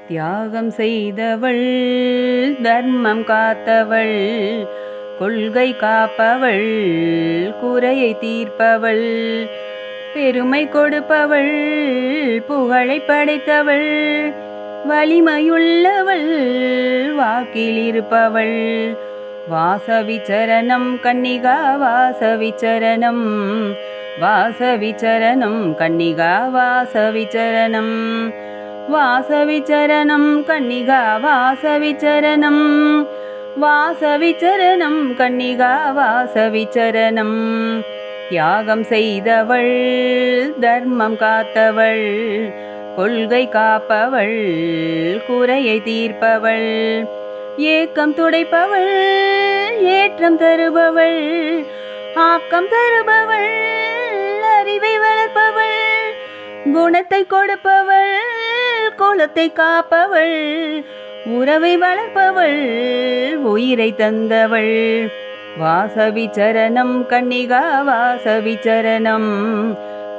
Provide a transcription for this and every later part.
தியாகம் செய்தவள், தர்மம் காத்தவள், கொள்கை காப்பவள், குறையை தீர்ப்பவள், பெருமை கொடுப்பவள், புகழை படைத்தவள், வலிமையுள்ளவள், வாக்கில் இருப்பவள். வாசவிச்சரணம் கன்னிகா வாசவிச்சரணம், வாசவிச்சரணம் கன்னிகா வாசவிச்சரணம், வாசவிச்சரணம் கன்னிகா வாசவிச்சரணம், வாசவிச்சரணம் கன்னிகா வாசவிச்சரணம். தியாகம் செய்தவள், தர்மம் காத்தவள், கொள்கை காப்பவள், குறையை தீர்ப்பவள், ஏக்கம் துடைப்பவள், ஏற்றம் தருபவள், ஆக்கம் தருபவள், அறிவை வளர்ப்பவள், குணத்தை கொடுப்பவள், குலத்தை காப்பவள், உறவை வளர்ப்பவள், உயிரை தந்தவள். வாசவிச்சரணம் கன்னிகா வாசவிச்சரணம்,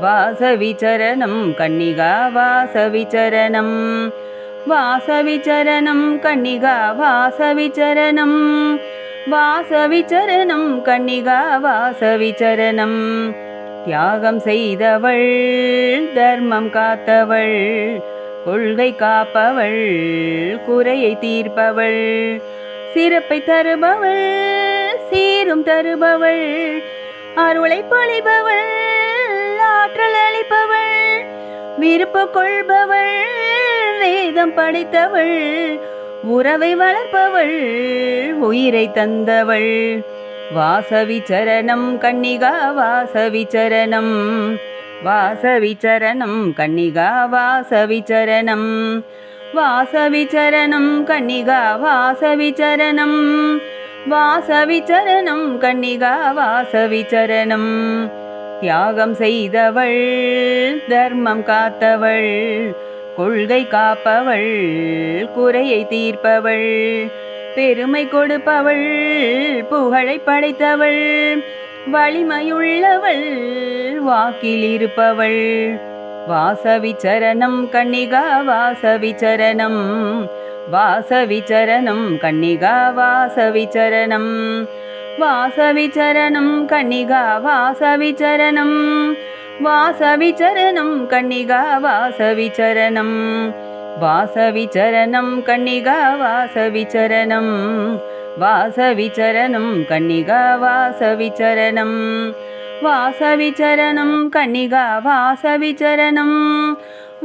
வாசவிச்சரணம் கன்னிகா வாசவிச்சரணம், வாசவிச்சரணம் கன்னிகா வாசவிச்சரணம், வாசவிச்சரணம் கன்னிகா வாசவிச்சரணம். தியாகம் செய்தவள், தர்மம் காத்தவள், கொள்கை காப்பவள், குறையை தீர்ப்பவள், சிறப்பை தருபவள், சீரும் தருபவள், அருளை பொழிபவள், ஆற்றல் அளிப்பவள், விருப்பு கொள்பவள், வேதம் படித்தவள், உறவை வளர்ப்பவள், உயிரை தந்தவள். வாசவிச்சரணம் கன்னிகா வாசவிச்சரணம், வாசவிச்சரணம் கன்னிகா வாசவிச்சரணம், வாசவிச்சரணம் கன்னிகா வாசவிச்சரணம், வாசவிச்சரணம் கன்னிகா வாசவிச்சரணம். தியாகம் செய்தவள், தர்மம் காத்தவள், கொள்கை காப்பவள், குறையை தீர்ப்பவள், பெருமை கொடுப்பவள், புகழை படைத்தவள், வலிமையுள்ளவள், வாக்கில் இருப்பவள். வாசவிச்சரணம் கன்னிகா வாசவிச்சரணம், வாசவிச்சரணம் கன்னிகா வாசவிச்சரணம், வாசவிச்சரணம் கன்னிகா வாசவிச்சரணம், வாசவிச்சரணம் கன்னிகா வாசவிச்சரணம், வாசவிச்சரணம் கன்னிகா வாசவிச்சரணம், வாசவிச்சரணம் கன்னிகா வாசவிச்சரணம், வாசவிச்சரணம் கன்னிகா வாசவிச்சரணம்,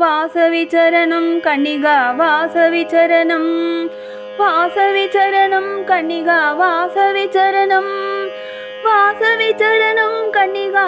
வாசவிச்சரணம் கன்னிகா வாசவிச்சரணம், வாசவிச்சரணம் கன்னிகா வாசவிச்சரணம், வாசவிச்சரணம் கன்னிகா